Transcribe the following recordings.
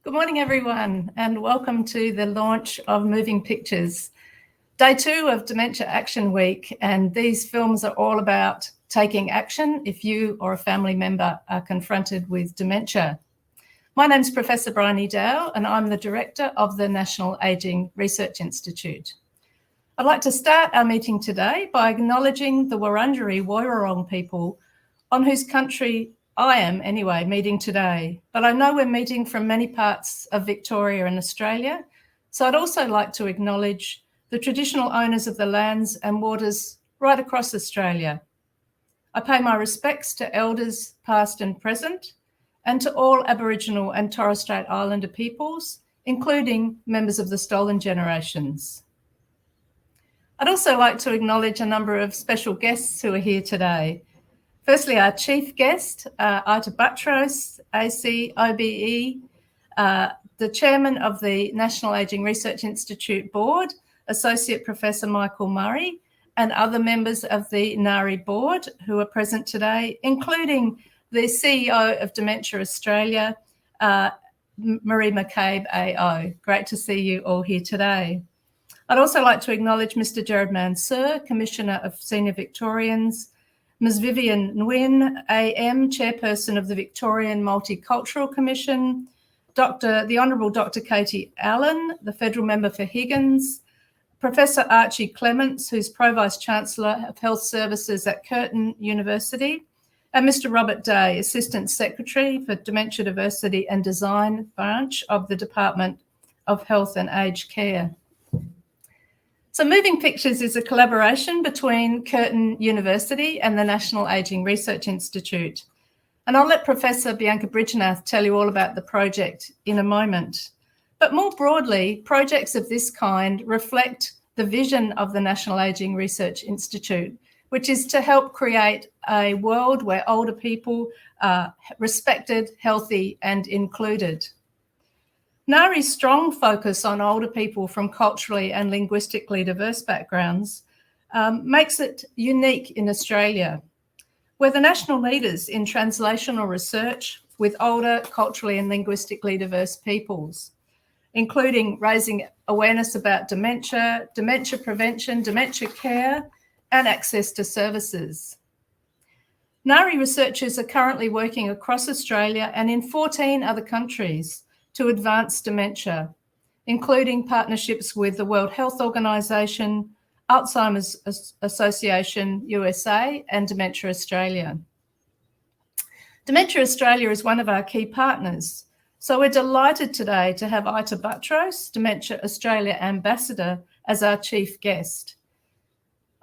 Good morning, everyone, and welcome to the launch of Moving Pictures, Day 2 of Dementia Action Week. And these films are all about taking action if you or a family member are confronted with dementia. My name's Professor Bryony Dow, and I'm the Director of the National Ageing Research Institute. I'd like to start our meeting today by acknowledging the Wurundjeri Woiwurrung people on whose country I am anyway meeting today, but I know we're meeting from many parts of Victoria and Australia, so I'd also like to acknowledge the traditional owners of the lands and waters right across Australia. I pay my respects to elders past and present, and to all Aboriginal and Torres Strait Islander peoples, including members of the Stolen Generations. I'd also like to acknowledge a number of special guests who are here today. Firstly, our chief guest, Ita Buttrose, AC, OBE, the chairman of the National Ageing Research Institute Board, Associate Professor Michael Murray, and other members of the NARI board who are present today, including the CEO of Dementia Australia, Marie McCabe AO. Great to see you all here today. I'd also like to acknowledge Mr. Gerard Mansour, Commissioner of Senior Victorians, Ms. Vivian Nguyen, AM, Chairperson of the Victorian Multicultural Commission, the Honourable Dr. Katie Allen, the Federal Member for Higgins, Professor Archie Clements, who's Pro-Vice-Chancellor of Health Services at Curtin University, and Mr. Robert Day, Assistant Secretary for Dementia Diversity and Design Branch of the Department of Health and Aged Care. So Moving Pictures is a collaboration between Curtin University and the National Ageing Research Institute. And I'll let Professor Bianca Bridgenath tell you all about the project in a moment. But more broadly, projects of this kind reflect the vision of the National Ageing Research Institute, which is to help create a world where older people are respected, healthy, and included. NARI's strong focus on older people from culturally and linguistically diverse backgrounds makes it unique in Australia. We're the national leaders in translational research with older, culturally and linguistically diverse peoples, including raising awareness about dementia, dementia prevention, dementia care, and access to services. NARI researchers are currently working across Australia and in 14 other countries to advance dementia, including partnerships with the World Health Organization, Alzheimer's Association USA, and Dementia Australia. Dementia Australia is one of our key partners, so we're delighted today to have Ita Buttrose, Dementia Australia Ambassador, as our chief guest.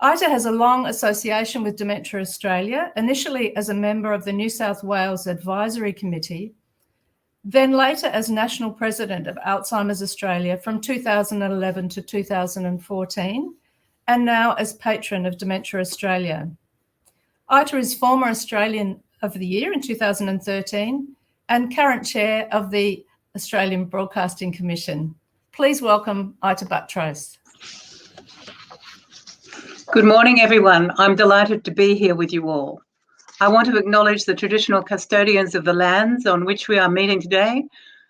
Ita has a long association with Dementia Australia, initially as a member of the New South Wales Advisory Committee, then later as National President of Alzheimer's Australia from 2011 to 2014, and now as Patron of Dementia Australia. Ita is former Australian of the Year in 2013 and current Chair of the Australian Broadcasting Commission. Please welcome Ita Buttrose. Good morning, everyone. I'm delighted to be here with you all. I want to acknowledge the traditional custodians of the lands on which we are meeting today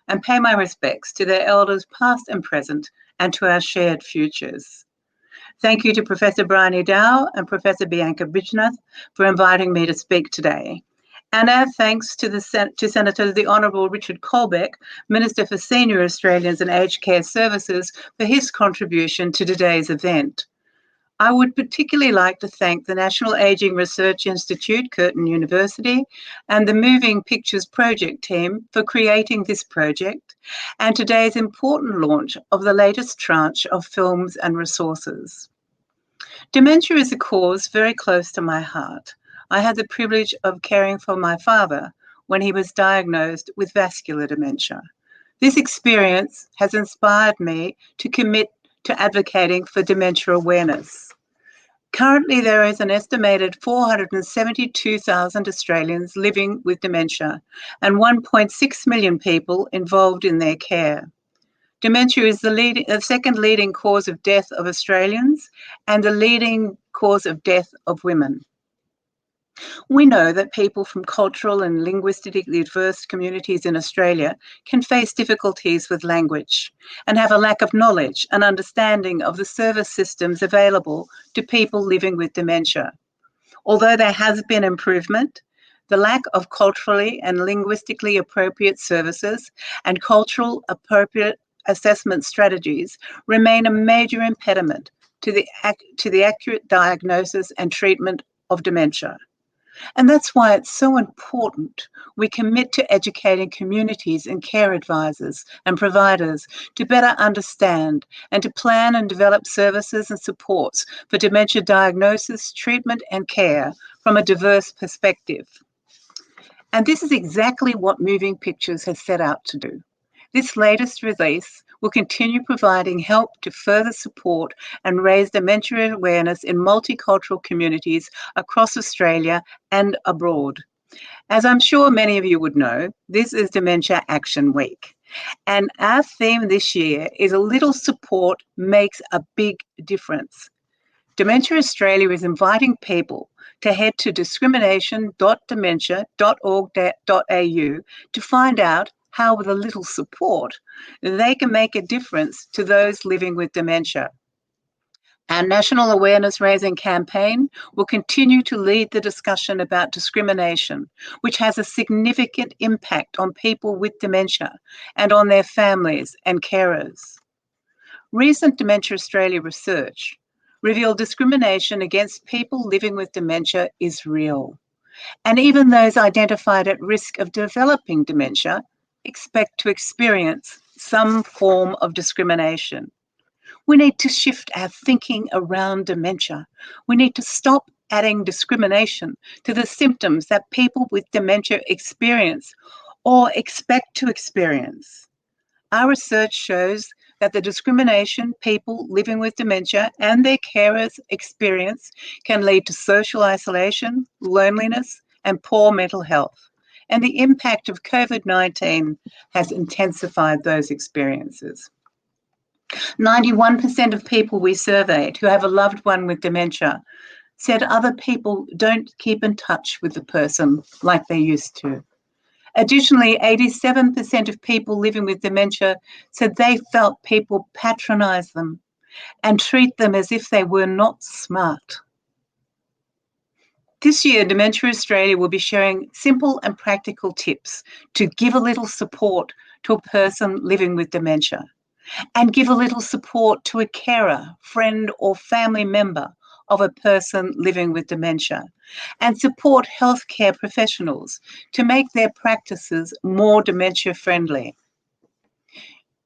and pay my respects to their elders past and present and to our shared futures. Thank you to Professor Bryony Dow and Professor Bianca Bridgenath for inviting me to speak today. And our thanks to Senator the Honourable Richard Colbeck, Minister for Senior Australians and Aged Care Services, for his contribution to today's event. I would particularly like to thank the National Ageing Research Institute, Curtin University, and the Moving Pictures project team for creating this project and today's important launch of the latest tranche of films and resources. Dementia is a cause very close to my heart. I had the privilege of caring for my father when he was diagnosed with vascular dementia. This experience has inspired me to commit to advocating for dementia awareness. Currently, there is an estimated 472,000 Australians living with dementia and 1.6 million people involved in their care. Dementia is the second leading cause of death of Australians and the leading cause of death of women. We know that people from cultural and linguistically diverse communities in Australia can face difficulties with language and have a lack of knowledge and understanding of the service systems available to people living with dementia. Although there has been improvement, the lack of culturally and linguistically appropriate services and cultural appropriate assessment strategies remain a major impediment to the accurate diagnosis and treatment of dementia. And that's why it's so important we commit to educating communities and care advisors and providers to better understand and to plan and develop services and supports for dementia diagnosis, treatment and care from a diverse perspective. And this is exactly what Moving Pictures has set out to do. This latest release will continue providing help to further support and raise dementia awareness in multicultural communities across Australia and abroad. As I'm sure many of you would know, this is Dementia Action Week. And our theme this year is A Little Support Makes a Big Difference. Dementia Australia is inviting people to head to discrimination.dementia.org.au to find out how, with a little support, they can make a difference to those living with dementia. Our national awareness raising campaign will continue to lead the discussion about discrimination, which has a significant impact on people with dementia and on their families and carers. Recent Dementia Australia research revealed discrimination against people living with dementia is real. And even those identified at risk of developing dementia expect to experience some form of discrimination. We need to shift our thinking around dementia. We need to stop adding discrimination to the symptoms that people with dementia experience or expect to experience. Our research shows that the discrimination people living with dementia and their carers experience can lead to social isolation, loneliness, and poor mental health. And the impact of COVID-19 has intensified those experiences. 91% of people we surveyed who have a loved one with dementia said other people don't keep in touch with the person like they used to. Additionally, 87% of people living with dementia said they felt people patronise them and treat them as if they were not smart. This year, Dementia Australia will be sharing simple and practical tips to give a little support to a person living with dementia and give a little support to a carer, friend or family member of a person living with dementia, and support healthcare professionals to make their practices more dementia-friendly.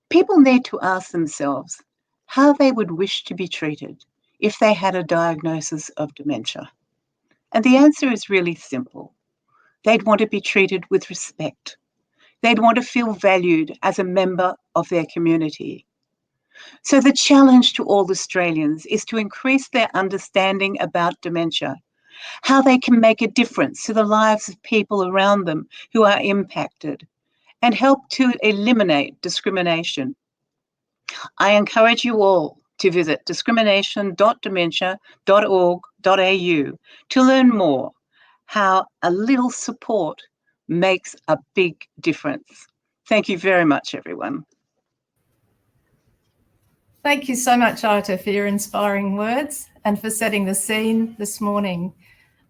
People need to ask themselves how they would wish to be treated if they had a diagnosis of dementia. And the answer is really simple. They'd want to be treated with respect. They'd want to feel valued as a member of their community. So the challenge to all Australians is to increase their understanding about dementia, how they can make a difference to the lives of people around them who are impacted, and help to eliminate discrimination. I encourage you all to visit discrimination.dementia.org.au to learn more how a little support makes a big difference. Thank you very much, everyone. Thank you so much, Ita, for your inspiring words and for setting the scene this morning.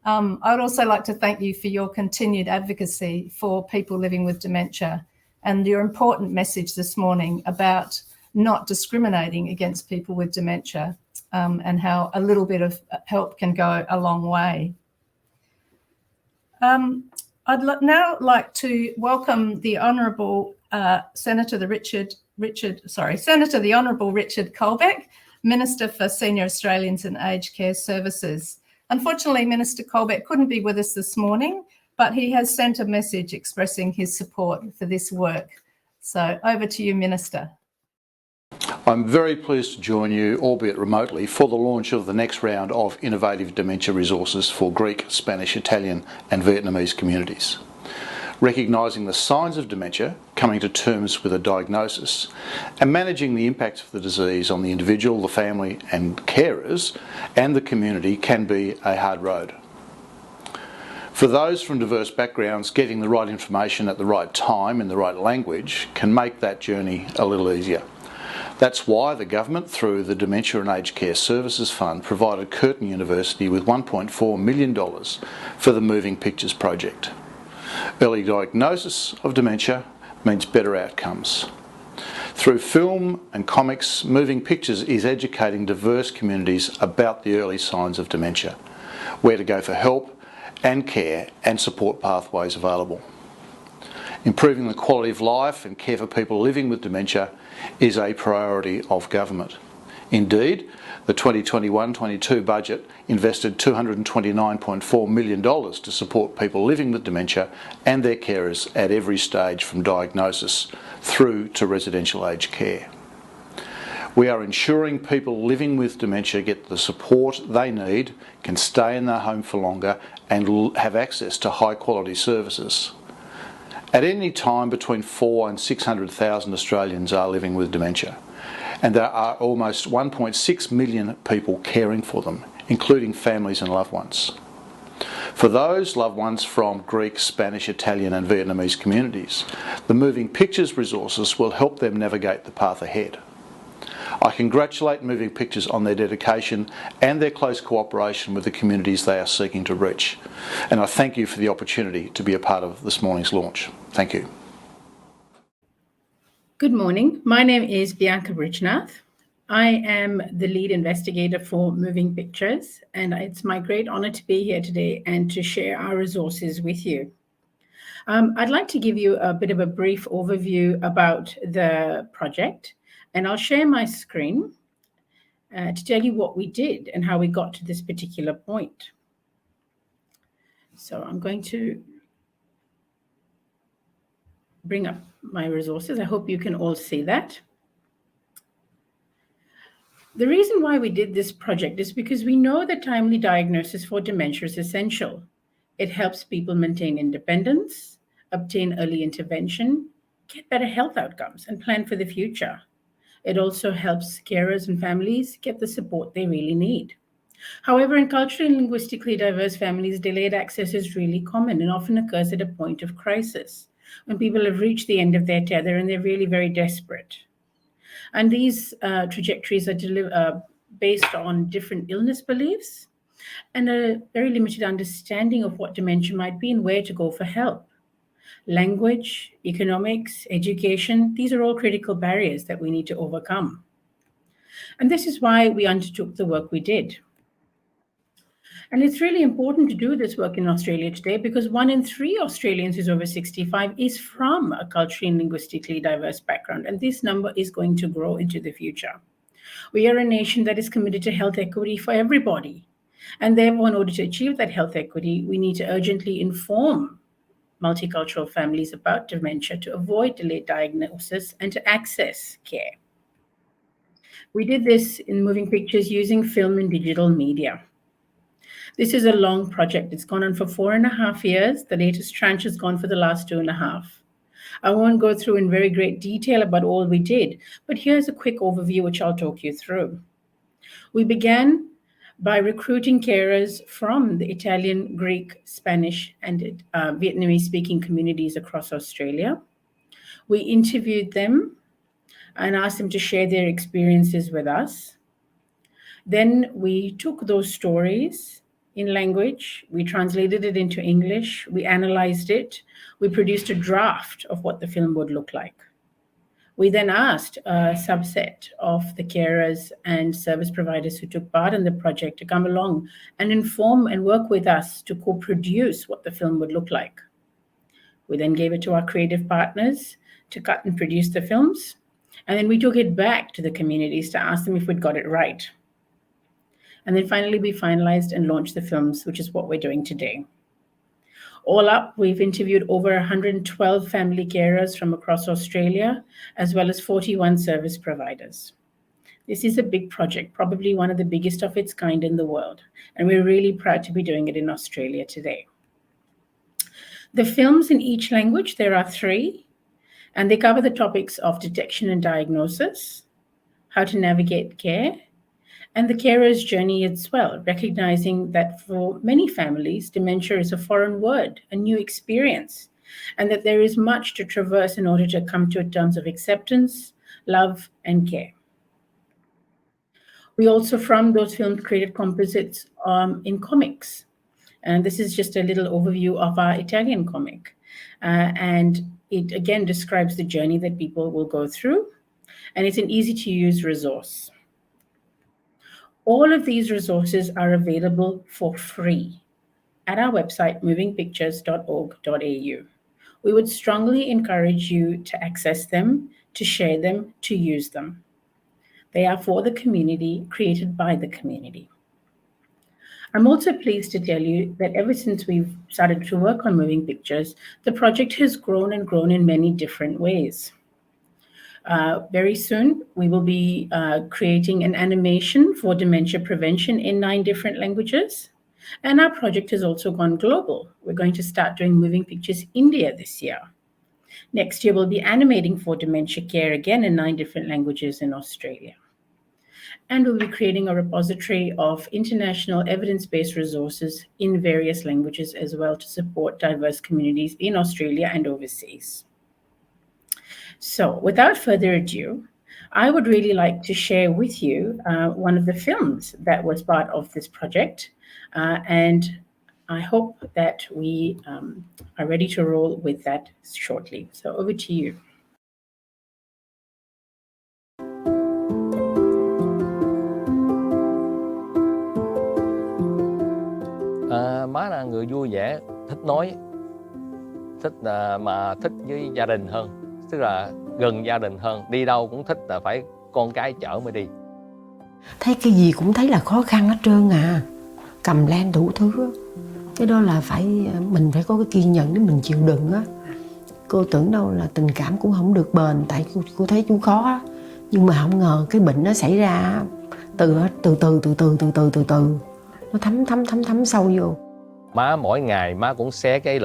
I would also like to thank you for your continued advocacy for people living with dementia and your important message this morning about not discriminating against people with dementia and how a little bit of help can go a long way. I'd now like to welcome the Honourable Senator the Honourable Richard Colbeck, Minister for Senior Australians and Aged Care Services. Unfortunately, Minister Colbeck couldn't be with us this morning, but he has sent a message expressing his support for this work. So over to you, Minister. I'm very pleased to join you, albeit remotely, for the launch of the next round of innovative dementia resources for Greek, Spanish, Italian and Vietnamese communities. Recognising the signs of dementia, coming to terms with a diagnosis, and managing the impacts of the disease on the individual, the family and carers and the community can be a hard road. For those from diverse backgrounds, getting the right information at the right time in the right language can make that journey a little easier. That's why the government, through the Dementia and Aged Care Services Fund, provided Curtin University with $1.4 million for the Moving Pictures project. Early diagnosis of dementia means better outcomes. Through film and comics, Moving Pictures is educating diverse communities about the early signs of dementia, where to go for help and care, and support pathways available. Improving the quality of life and care for people living with dementia is a priority of government. Indeed, the 2021-22 budget invested $229.4 million to support people living with dementia and their carers at every stage from diagnosis through to residential aged care. We are ensuring people living with dementia get the support they need, can stay in their home for longer and have access to high quality services. At any time, between 400,000 and 600,000 Australians are living with dementia, and there are almost 1.6 million people caring for them, including families and loved ones. For those loved ones from Greek, Spanish, Italian and Vietnamese communities, the Moving Pictures resources will help them navigate the path ahead. I congratulate Moving Pictures on their dedication and their close cooperation with the communities they are seeking to reach. And I thank you for the opportunity to be a part of this morning's launch. Thank you. Good morning. My name is Bianca Bridgenath. I am the lead investigator for Moving Pictures, and it's my great honor to be here today and to share our resources with you. I'd like to give you a bit of a brief overview about the project, and I'll share my screen to tell you what we did and how we got to this particular point. So I'm going to bring up my resources. I hope you can all see that. The reason why we did this project is because we know that timely diagnosis for dementia is essential. It helps people maintain independence, obtain early intervention, get better health outcomes, and plan for the future. It also helps carers and families get the support they really need. However, in culturally and linguistically diverse families, delayed access is really common and often occurs at a point of crisis, when people have reached the end of their tether and they're really very desperate. And these trajectories are based on different illness beliefs and a very limited understanding of what dementia might be and where to go for help. Language, economics, education, these are all critical barriers that we need to overcome. And this is why we undertook the work we did. And it's really important to do this work in Australia today because 1 in 3 Australians who's over 65 is from a culturally and linguistically diverse background, and this number is going to grow into the future. We are a nation that is committed to health equity for everybody, and therefore, in order to achieve that health equity, we need to urgently inform multicultural families about dementia to avoid delayed diagnosis and to access care. We did this in Moving Pictures using film and digital media. This is a long project. It's gone on for 4.5 years. The latest tranche has gone for the last 2.5. I won't go through in very great detail about all we did, but here's a quick overview which I'll talk you through. We began by recruiting carers from the Italian, Greek, Spanish, and Vietnamese-speaking communities across Australia. We interviewed them and asked them to share their experiences with us. Then we took those stories in language, we translated it into English, we analyzed it, we produced a draft of what the film would look like. We then asked a subset of the carers and service providers who took part in the project to come along and inform and work with us to co-produce what the film would look like. We then gave it to our creative partners to cut and produce the films, and then we took it back to the communities to ask them if we'd got it right. And then finally, we finalized and launched the films, which is what we're doing today. All up, we've interviewed over 112 family carers from across Australia, as well as 41 service providers. This is a big project, probably one of the biggest of its kind in the world, and we're really proud to be doing it in Australia today. The films in each language, there are 3, and they cover the topics of detection and diagnosis, how to navigate care, and the carer's journey as well, recognizing that for many families, dementia is a foreign word, a new experience, and that there is much to traverse in order to come to terms of acceptance, love, and care. We also, from those films, created composites in comics. And this is just a little overview of our Italian comic. And it again describes the journey that people will go through. And it's an easy to use resource. All of these resources are available for free at our website, movingpictures.org.au. We would strongly encourage you to access them, to share them, to use them. They are for the community, created by the community. I'm also pleased to tell you that ever since we've started to work on Moving Pictures, the project has grown and grown in many different ways. Very soon, we will be creating an animation for dementia prevention in 9 different languages. And our project has also gone global. We're going to start doing Moving Pictures India this year. Next year, we'll be animating for dementia care again in 9 different languages in Australia. And we'll be creating a repository of international evidence-based resources in various languages as well to support diverse communities in Australia and overseas. So without further ado, I would really like to share with you one of the films that was part of this project. And I hope that we are ready to roll with that shortly. So over to you. Má là người vui vẻ, thích nói, thích mà thích với gia đình hơn, tức là gần gia đình hơn, đi đâu cũng thích là phải con cái chở mới đi. Thấy cái gì cũng thấy là khó khăn hết trơn à, cầm lên đủ thứ. Cái đó là mình phải có cái kiên nhẫn để mình chịu đựng á. Cô tưởng đâu là tình cảm cũng không được bền, tại cô thấy chú khó á. Nhưng mà không ngờ cái bệnh nó xảy ra từ từ. Nó thấm sâu vô. Má mỗi ngày má cũng xé cái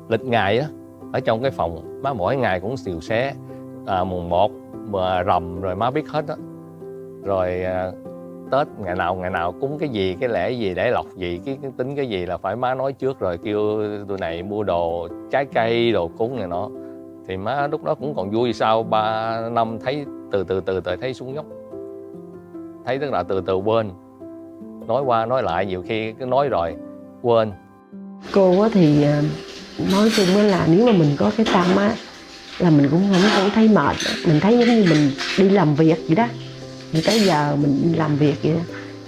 lịch ngày á, ở trong cái phòng má mỗi ngày cũng đều xé, mùng 1 mà rằm rồi má biết hết á. Rồi Tết ngày nào cúng cái gì, cái lễ gì, để lộc gì, cái tính cái gì là phải má nói trước rồi kêu tụi này mua đồ trái cây, đồ cúng này nọ. Thì má lúc đó cũng còn vui, sau 3 năm thấy từ từ thấy xuống dốc. Thấy tức là từ quên. Nói qua nói lại nhiều khi cứ nói rồi quên. Cô thì nói chung là nếu mà mình có cái tâm á là mình cũng không thấy mệt. Mình thấy giống như mình đi làm việc vậy đó. Thì tới giờ mình đi làm việc vậy đó.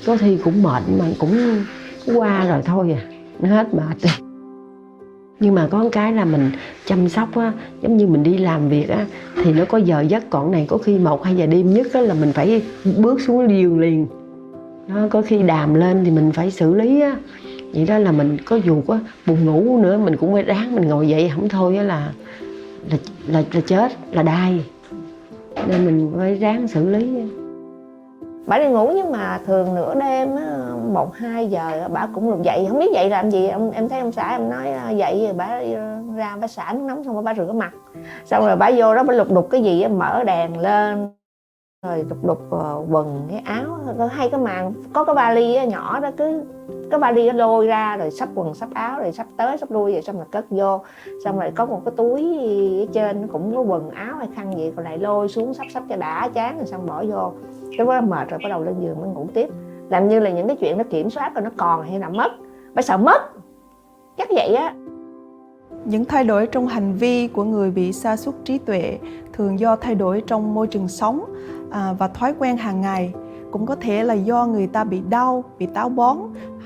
Có khi cũng mệt mà cũng qua rồi thôi à, nó hết mệt rồi. Nhưng mà có một cái là mình chăm sóc á, giống như mình đi làm việc á thì nó có giờ giấc, còn này có khi 1-2 giờ đêm nhất á là mình phải bước xuống giường liền. Nó có khi đàm lên thì mình phải xử lý á. Vậy đó là mình có dù có buồn ngủ nữa mình cũng phải ráng mình ngồi dậy, không thôi á là chết, là đai. Nên mình phải ráng xử lý. Bà đi ngủ nhưng mà thường nửa đêm á, 1-2 giờ bà cũng được dậy, không biết dậy làm gì. Em thấy ông xã em nói dậy rồi bà ra bà xả nước nóng xong rồi bà rửa mặt. Xong rồi bà vô đó bà lục đục cái gì, mở đèn lên rồi lục quần cái áo, hay cái màn có cái vali nhỏ đó, cứ cái vali nó lôi ra rồi xách quần xách áo rồi xách tới xách lui rồi xong rồi cất vô, xong rồi có một cái túi ở trên cũng có quần áo hay khăn gì còn lại lôi xuống sắp cho đã chán rồi xong bỏ vô. Cái đó mệt rồi bắt đầu lên giường mới ngủ tiếp, làm như là những cái chuyện nó kiểm soát rồi nó còn hay là mất, bà sợ mất chắc vậy á. Những thay đổi trong hành vi của người bị sa sút trí tuệ thường do thay đổi trong môi trường sống và thói quen hàng ngày. Cũng có thể là do người ta bị đau, bị táo bón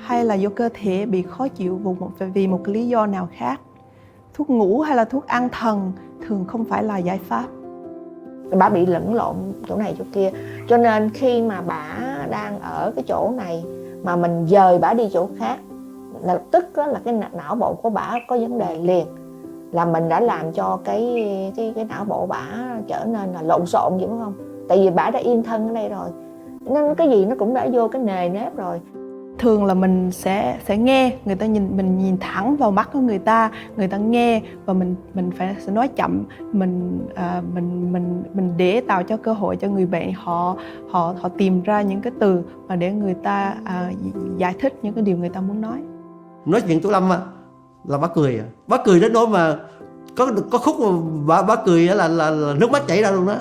hay là do cơ thể bị khó chịu vì một lý do nào khác. Thuốc ngủ hay là thuốc an thần thường không phải là giải pháp. Bà bị lẫn lộn chỗ này chỗ kia, cho nên khi mà bà đang ở cái chỗ này mà mình dời bà đi chỗ khác là lập tức là cái não bộ của bà có vấn đề liền, là mình đã làm cho cái não bộ bà trở nên là lộn xộn vậy phải không? Tại vì bà đã yên thân ở đây rồi nên cái gì nó cũng đã vô cái nề nếp rồi. thường là mình sẽ nghe người ta, mình nhìn thẳng vào mắt của người ta nghe, và mình sẽ nói chậm, mình để tạo cho cơ hội cho người bệnh họ tìm ra những cái từ mà để người ta giải thích những cái điều người ta muốn nói. Nói chuyện Tú Lâm là bác cười đến nỗi mà có khúc mà bác cười là nước mắt chảy ra luôn đó,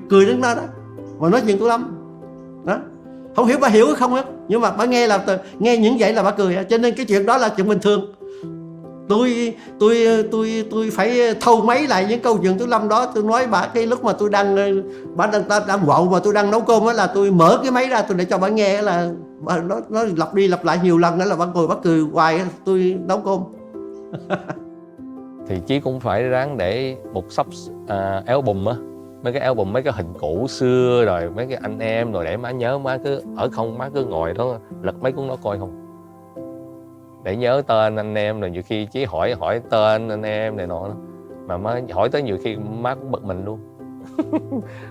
cười đến đó mà nói chuyện Tú Lâm đó. Không hiểu bà hiểu hay không á, nhưng mà bà nghe những vậy là bà cười, cho nên cái chuyện đó là chuyện bình thường. Tôi phải thâu máy lại những câu chuyện Tú Lâm đó. Tôi nói bà cái lúc mà tôi đang quậu mà tôi đang nấu cơm á, là tôi mở cái máy ra tôi để cho bà nghe, là nó lặp đi lặp lại nhiều lần đó, là bà cười hoài tôi nấu cơm. Thì Chí cũng phải ráng để một sắp album á, mấy cái album, mấy cái hình cũ xưa rồi mấy cái anh em rồi, để má nhớ, má cứ ở không, má cứ ngồi đó lật mấy cuốn đó coi không, để nhớ tên anh em. Rồi nhiều khi Chí hỏi tên anh em này nọ, mà má hỏi tới nhiều khi má cũng bực mình luôn.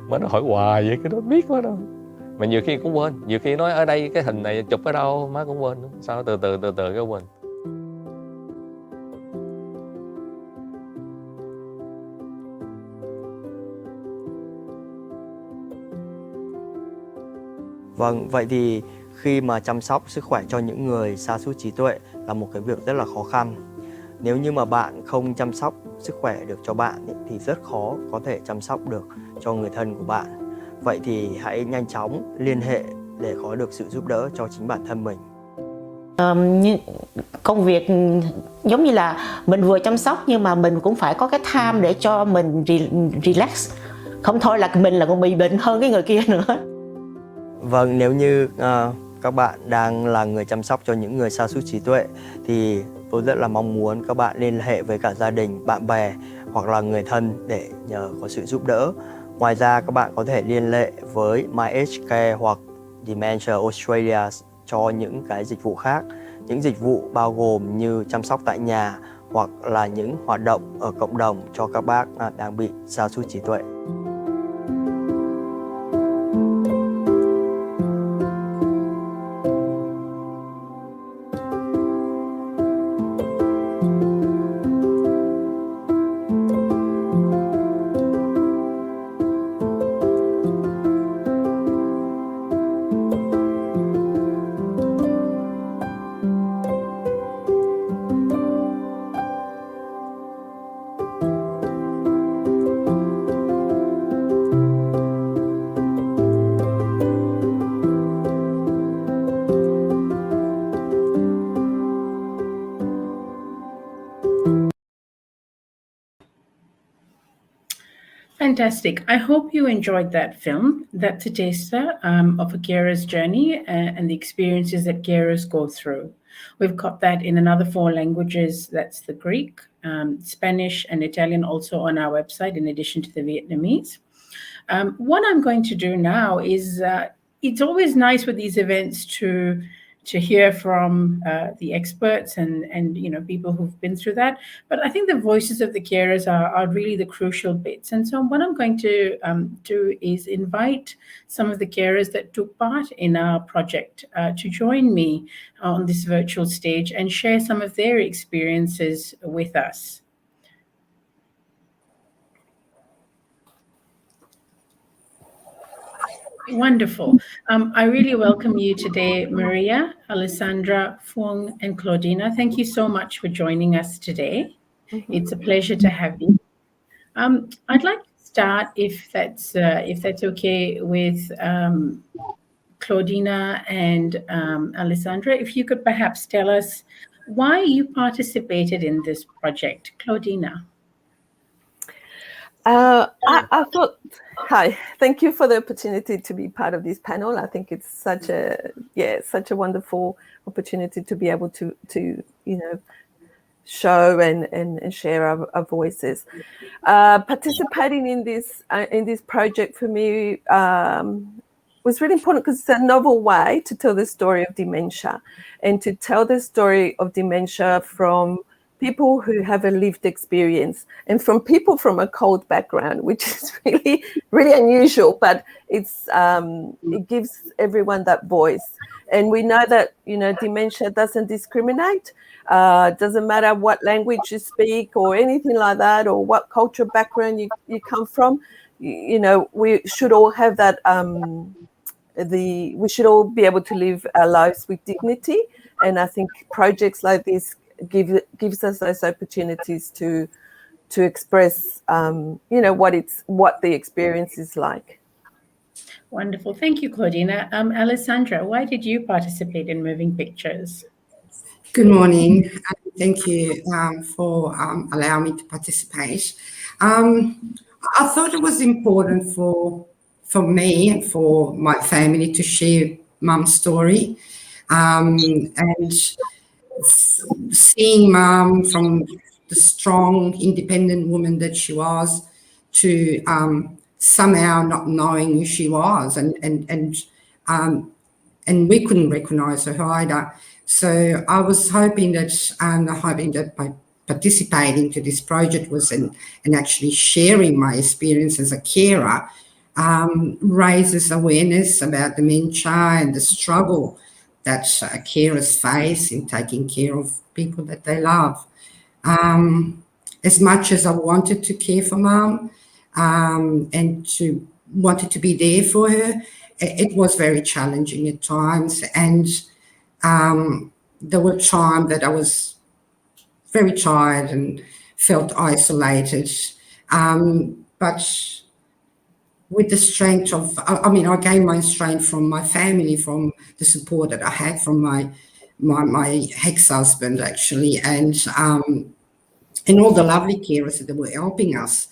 Má nó hỏi hoài vậy, cái đó biết quá đâu, mà nhiều khi cũng quên, nhiều khi nói ở đây cái hình này chụp ở đâu má cũng quên. Sao từ từ cái quên. Vâng, vậy thì khi mà chăm sóc sức khỏe cho những người sa sút trí tuệ là một cái việc rất là khó khăn. Nếu như mà bạn không chăm sóc sức khỏe được cho bạn thì rất khó có thể chăm sóc được cho người thân của bạn. Vậy thì hãy nhanh chóng liên hệ để có được sự giúp đỡ cho chính bản thân mình. Công việc giống như là mình vừa chăm sóc nhưng mà mình cũng phải có cái time để cho mình relax. Không thôi là mình là còn bị bệnh hơn cái người kia nữa. Vâng, nếu như các bạn đang là người chăm sóc cho những người sa sút trí tuệ thì tôi rất là mong muốn các bạn liên hệ với cả gia đình, bạn bè hoặc là người thân để nhờ có sự giúp đỡ. Ngoài ra các bạn có thể liên hệ với My Age Care hoặc Dementia Australia cho những cái dịch vụ khác. Những dịch vụ bao gồm như chăm sóc tại nhà hoặc là những hoạt động ở cộng đồng cho các bác đang bị sa sút trí tuệ. Fantastic. I hope you enjoyed that film. That's a taster of a carer's journey and the experiences that carers go through. We've got that in another 4 languages. That's the Greek, Spanish, and Italian also on our website, in addition to the Vietnamese. What I'm going to do now is, it's always nice with these events to hear from the experts and people who've been through that. But I think the voices of the carers are really the crucial bits. And so what I'm going to do is invite some of the carers that took part in our project to join me on this virtual stage and share some of their experiences with us. Wonderful. I really welcome you today, Maria, Alessandra, Fung, and Claudina. Thank you so much for joining us today. It's a pleasure to have you. I'd like to start, if that's okay, with Claudina and Alessandra. If you could perhaps tell us why you participated in this project, Claudina. I thought, hi, thank you for the opportunity to be part of this panel. I think it's such a wonderful opportunity to be able to show and share our voices. Participating in this project for me was really important because it's a novel way to tell the story of dementia, and to tell the story of dementia from people who have a lived experience, and from people from a cold background, which is really, really unusual, but it gives everyone that voice. And we know that, dementia doesn't discriminate. Doesn't matter what language you speak or anything like that, or what cultural background you come from. We should all have that. We should all be able to live our lives with dignity, and I think projects like this gives us those opportunities to express, what the experience is like. Wonderful. Thank you, Claudina. Alessandra, why did you participate in Moving Pictures? Good morning. Thank you for allowing me to participate. I thought it was important for me and for my family to share Mum's story, and seeing Mum from the strong, independent woman that she was to somehow not knowing who she was, and we couldn't recognise her either. So I was hoping that by participating to this project and actually sharing my experience as a carer raises awareness about dementia and the struggle that carers face in taking care of people that they love. As much as I wanted to care for Mum and wanted to be there for her, it was very challenging at times, and there were times that I was very tired and felt isolated. But with the strength of, I gained my strength from my family, from the support that I had from my ex-husband, actually, and all the lovely carers that were helping us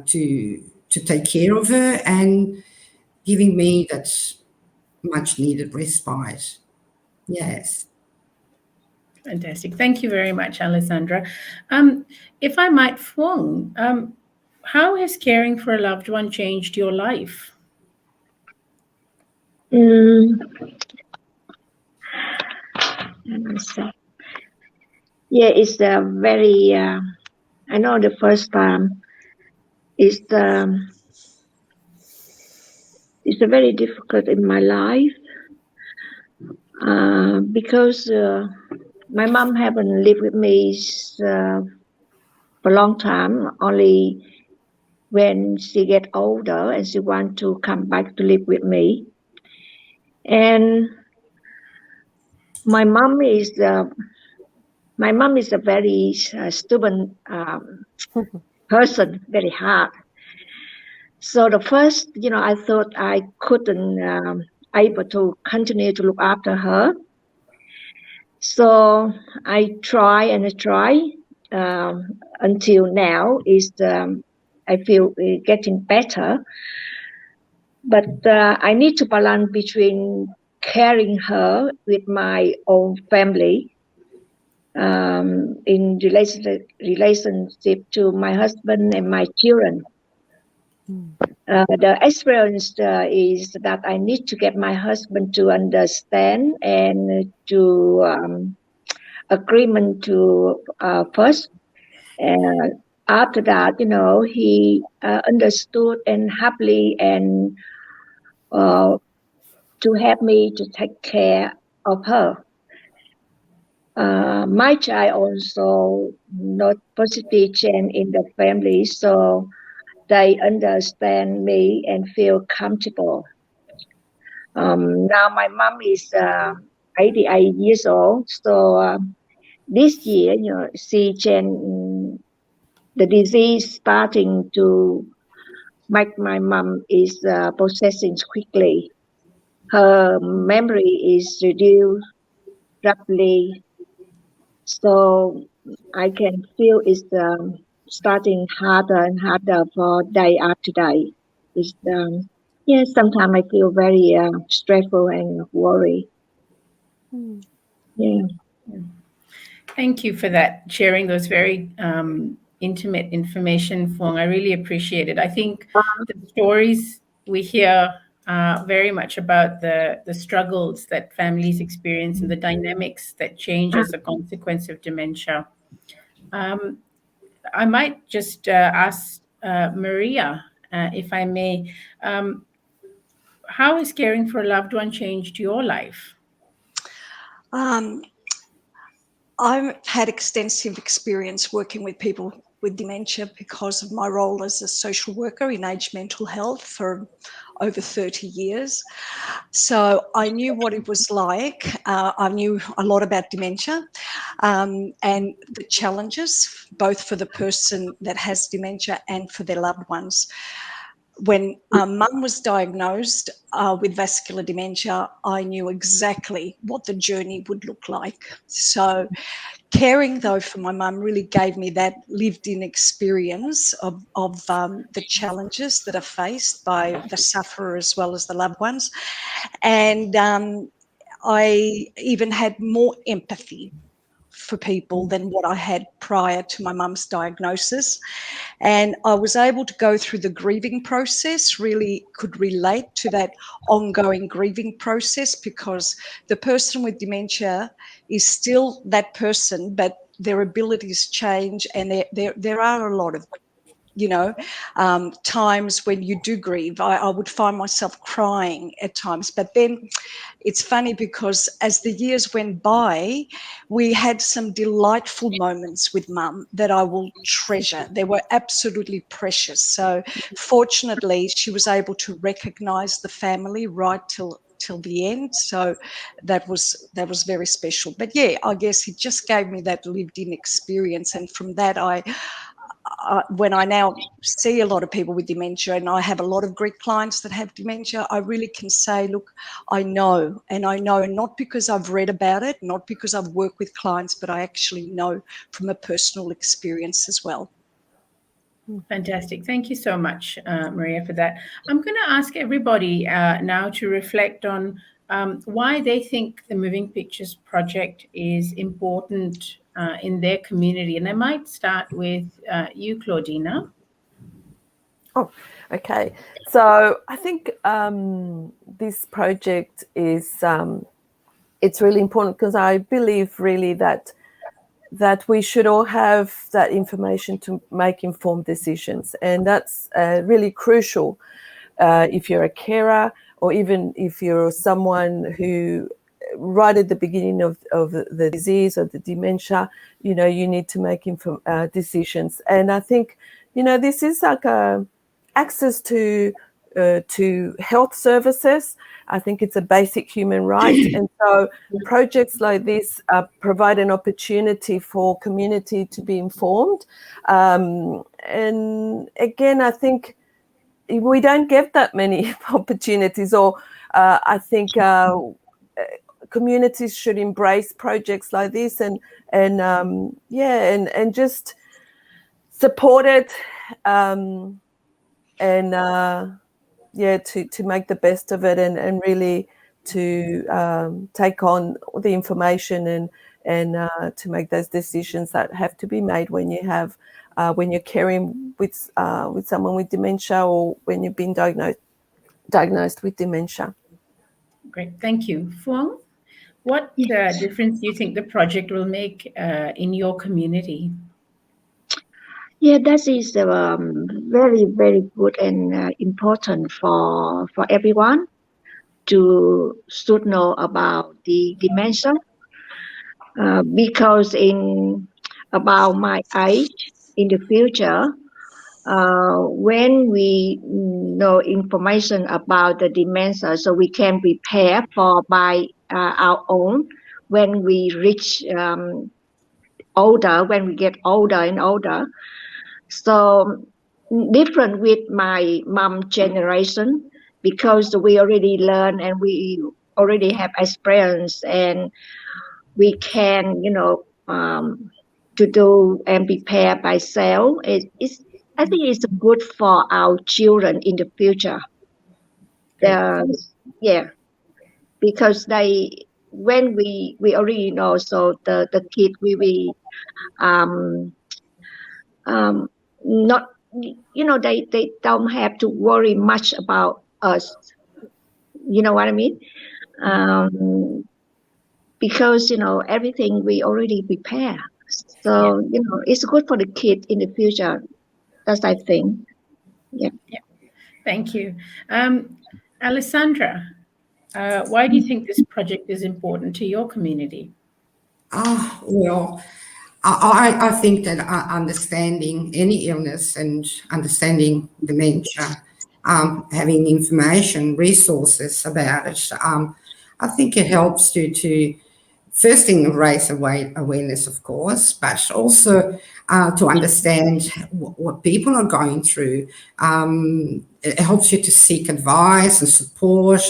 to take care of her and giving me that much needed respite. Yes. Fantastic. Thank you very much, Alessandra. If I might, Phuong, how has caring for a loved one changed your life? Yeah, it's a very, I know the first time it's very difficult in my life because my mom haven't lived with me for a long time, only when she get older and she want to come back to live with me. And my mom is a very stubborn person, very hard. So the first, I thought I couldn't able to continue to look after her. So I try until now I feel getting better. But I need to balance between caring her with my own family, in relationship to my husband and my children. The experience is that I need to get my husband to understand and to agreement to first. And after that, he understood and happily and to help me to take care of her. My child also not positive change in the family, so they understand me and feel comfortable. Now my mom is 88 years old, so this year, she changed, the disease starting to make my mom is processing quickly. Her memory is reduced rapidly, so I can feel it's starting harder and harder for day after day. It's, sometimes I feel very stressful and worried. Yeah. Thank you for that, sharing those very intimate information, Phuong. I really appreciate it. I think the stories we hear are very much about the struggles that families experience and the dynamics that change as a consequence of dementia. I might just ask Maria, if I may, how has caring for a loved one changed your life? I've had extensive experience working with people with dementia because of my role as a social worker in aged mental health for over 30 years. So I knew what it was like. I knew a lot about dementia and the challenges, both for the person that has dementia and for their loved ones. When Mum was diagnosed with vascular dementia, I knew exactly what the journey would look like. So caring, though, for my mum really gave me that lived-in experience of the challenges that are faced by the sufferer as well as the loved ones. And I even had more empathy for people than what I had prior to my mum's diagnosis. And I was able to go through the grieving process, really could relate to that ongoing grieving process, because the person with dementia is still that person, but their abilities change, and there are a lot of times when you do grieve. I would find myself crying at times, but then it's funny because as the years went by, we had some delightful moments with Mum that I will treasure. They were absolutely precious. So fortunately, she was able to recognise the family right till the end. So that was very special. But yeah, I guess it just gave me that lived-in experience, and from that when I now see a lot of people with dementia, and I have a lot of Greek clients that have dementia, I really can say, look, I know, not because I've read about it, not because I've worked with clients, but I actually know from a personal experience as well. Fantastic. Thank you so much, Maria, for that. I'm going to ask everybody now to reflect on why they think the Moving Pictures project is important in their community. And I might start with you, Claudina. Oh, okay. So I think this project is, it's really important because I believe really that we should all have that information to make informed decisions. And that's really crucial if you're a carer, or even if you're someone who right at the beginning of the disease or the dementia, you need to make decisions. And I think, this is like access to health services. I think it's a basic human right. And so projects like this provide an opportunity for community to be informed. And again, I think we don't get that many opportunities, or I think communities should embrace projects like this and just support it, to make the best of it, and really to take on the information and to make those decisions that have to be made when you have when you're caring with someone with dementia, or when you've been diagnosed with dementia. Great, thank you. Phuong, what difference do you think the project will make in your community? Yeah, that is very, very good and important for everyone to should know about the dementia, because in about my age in the future, when we know information about the dementia, so we can prepare for by our own when we reach older, when we get older and older. So different with my mom generation, because we already learn and we already have experience, and we can, to do and prepare by self. I think it's good for our children in the future. Because when we already know, so the kid will be not, they don't have to worry much about us. You know what I mean? Because everything we already prepare. So, it's good for the kid in the future. That's I think. Yeah. Thank you. Alessandra, why do you think this project is important to your community? Well, I think that understanding any illness and understanding dementia, having information, resources about it, I think it helps to first thing, raise awareness, of course, but also to understand what people are going through. It helps you to seek advice and support,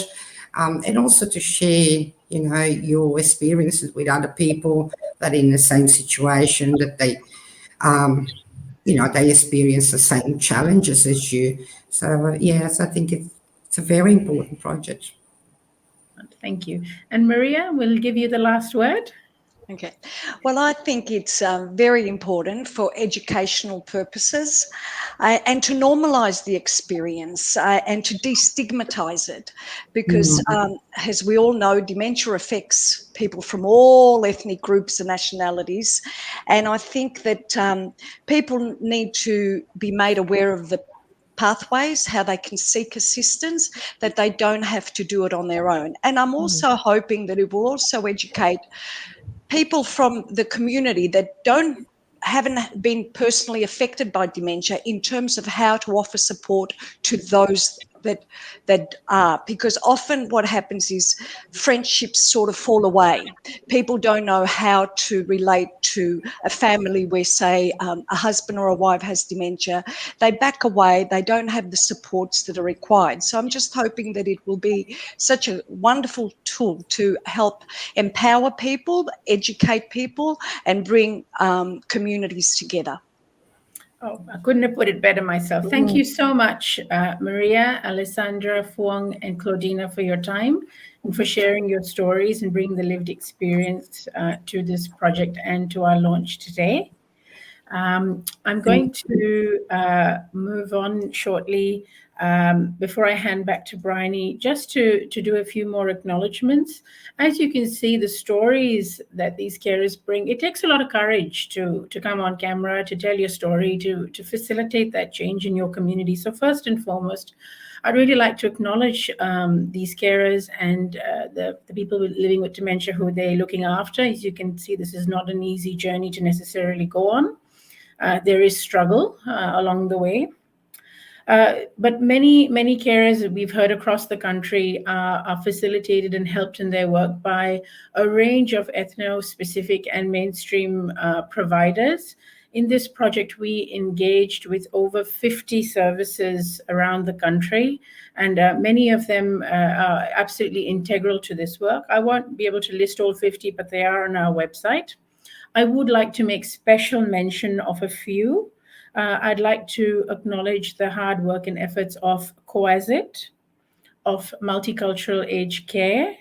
and also to share, your experiences with other people that are in the same situation, that they experience the same challenges as you. So, yes, I think it's a very important project. Thank you. And Maria, we'll give you the last word. Okay. Well, I think it's very important for educational purposes and to normalise the experience and to destigmatise it, because as we all know, dementia affects people from all ethnic groups and nationalities. And I think that people need to be made aware of the pathways, how they can seek assistance, that they don't have to do it on their own. And I'm also hoping that it will also educate people from the community that haven't been personally affected by dementia in terms of how to offer support to those that are, because often what happens is friendships sort of fall away. People don't know how to relate to a family where, say, a husband or a wife has dementia. They back away. They don't have the supports that are required. So I'm just hoping that it will be such a wonderful tool to help empower people, educate people, and bring communities together. Oh, I couldn't have put it better myself. Thank you so much, Maria, Alessandra, Phuong, and Claudina, for your time and for sharing your stories and bringing the lived experience to this project and to our launch today. I'm going to move on shortly before I hand back to Bryony, just to do a few more acknowledgements. As you can see, the stories that these carers bring, it takes a lot of courage to come on camera, to tell your story, to facilitate that change in your community. So first and foremost, I'd really like to acknowledge these carers and the people living with dementia who they're looking after. As you can see, this is not an easy journey to necessarily go on. There is struggle along the way. But many carers we've heard across the country are facilitated and helped in their work by a range of ethno-specific and mainstream providers. In this project, we engaged with over 50 services around the country, and many of them are absolutely integral to this work. I won't be able to list all 50, but they are on our website. I would like to make special mention of a few. I'd like to acknowledge the hard work and efforts of COASIT, of Multicultural Aged Care,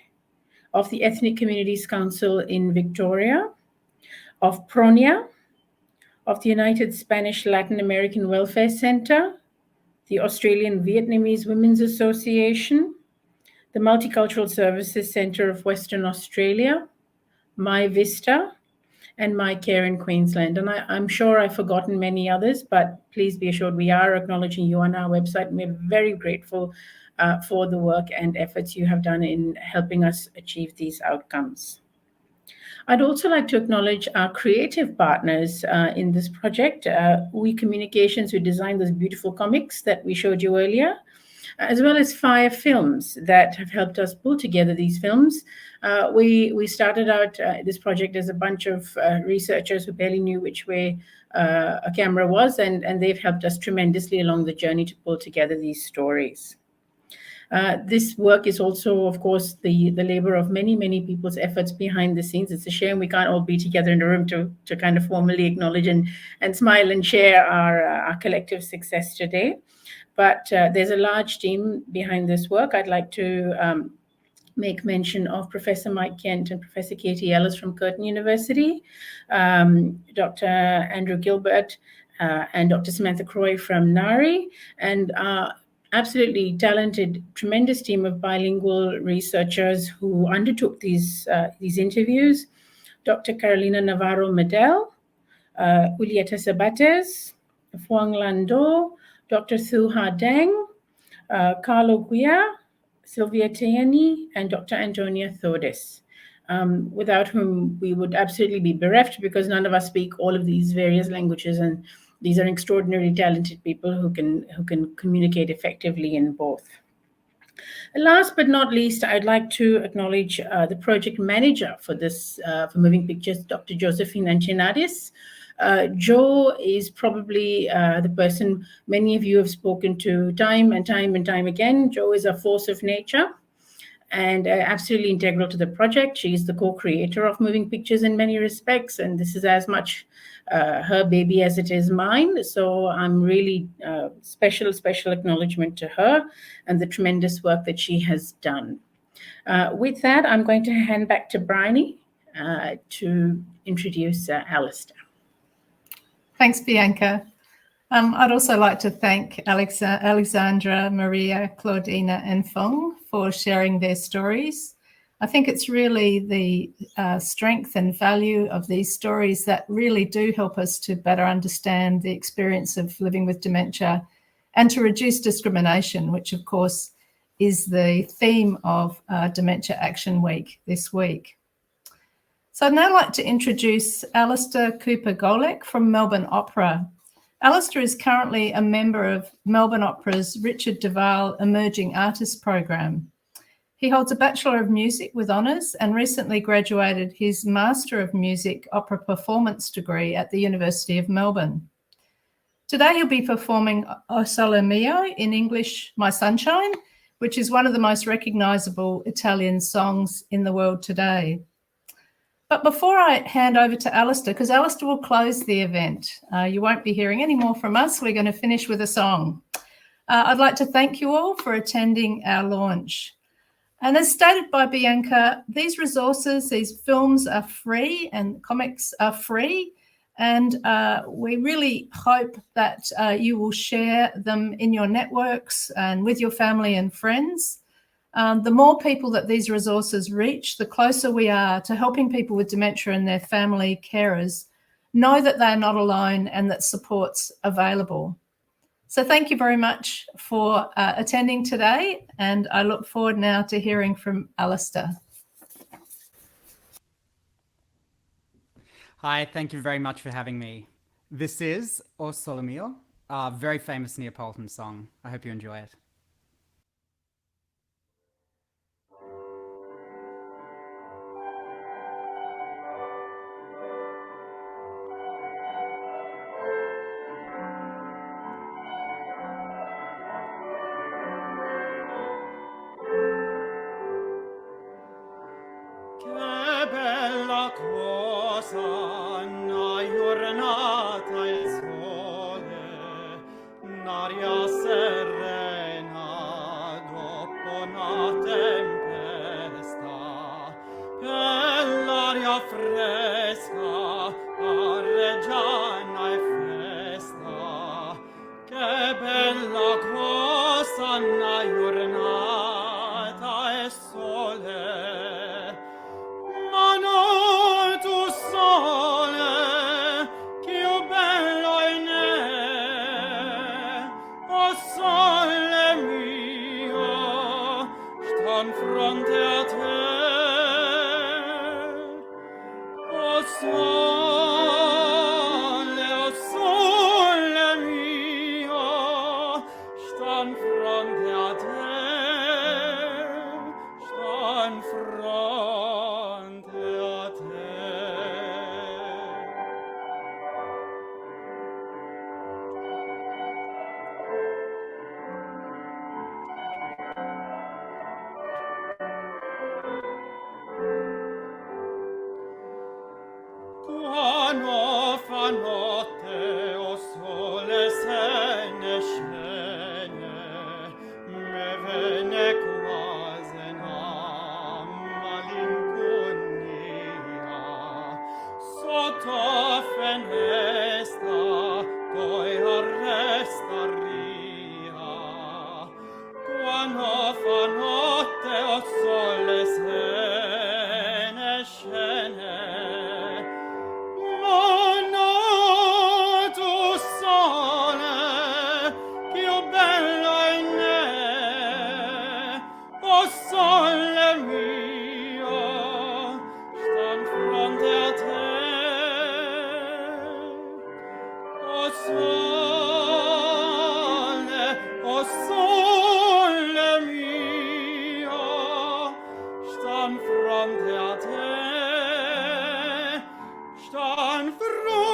of the Ethnic Communities Council in Victoria, of PRONIA, of the United Spanish Latin American Welfare Center, the Australian Vietnamese Women's Association, the Multicultural Services Center of Western Australia, My Vista, and My Care in Queensland. And I'm sure I've forgotten many others, but please be assured we are acknowledging you on our website. And we're very grateful for the work and efforts you have done in helping us achieve these outcomes. I'd also like to acknowledge our creative partners in this project, We Communications, who designed those beautiful comics that we showed you earlier, as well as Fire Films that have helped us pull together these films. We started out this project as a bunch of researchers who barely knew which way a camera was, and they've helped us tremendously along the journey to pull together these stories. This work is also, of course, the labor of many people's efforts behind the scenes. It's a shame we can't all be together in a room to kind of formally acknowledge and smile and share our collective success today. But there's a large team behind this work. I'd like to make mention of Professor Mike Kent and Professor Katie Ellis from Curtin University, Dr. Andrew Gilbert and Dr. Samantha Croy from NARI, and absolutely talented, tremendous team of bilingual researchers who undertook these interviews. Dr. Carolina Navarro Medel, Ulieta Sabates, Phuong Lan Do, Dr. Thu Ha Deng, Carlo Guia, Sylvia Tayani, and Dr. Antonia Thodes, without whom we would absolutely be bereft, because none of us speak all of these various languages, and these are extraordinarily talented people who can communicate effectively in both. Last but not least, I'd like to acknowledge the project manager for this, for Moving Pictures, Dr. Josephine Ancinadis. Jo is probably the person many of you have spoken to time and time and time again. Jo is a force of nature and absolutely integral to the project. She is the co-creator of Moving Pictures in many respects, and this is as much her baby as it is mine. So I'm really special acknowledgement to her and the tremendous work that she has done. With that, I'm going to hand back to Bryony to introduce Alistair. Thanks, Bianca. I'd also like to thank Alexandra, Maria, Claudina, and Phuong for sharing their stories. I think it's really the strength and value of these stories that really do help us to better understand the experience of living with dementia and to reduce discrimination, which of course is the theme of Dementia Action Week this week. So I'd now like to introduce Alistair Cooper-Golek from Melbourne Opera. Alistair is currently a member of Melbourne Opera's Richard Duval Emerging Artists Program. He holds a Bachelor of Music with honours and recently graduated his Master of Music Opera Performance degree at the University of Melbourne. Today he'll be performing O Sole Mio, in English, My Sunshine, which is one of the most recognisable Italian songs in the world today. But before I hand over to Alistair, because Alistair will close the event, you won't be hearing any more from us. We're going to finish with a song. I'd like to thank you all for attending our launch. And as stated by Bianca, these resources, these films are free and comics are free. And we really hope that you will share them in your networks and with your family and friends. The more people that these resources reach, the closer we are to helping people with dementia and their family carers know that they're not alone and that support's available. So thank you very much for attending today, and I look forward now to hearing from Alistair. Hi, thank you very much for having me. This is O Sole Mio, a very famous Neapolitan song. I hope you enjoy it. No, no. sole mio, stand fronte a te, stand fronte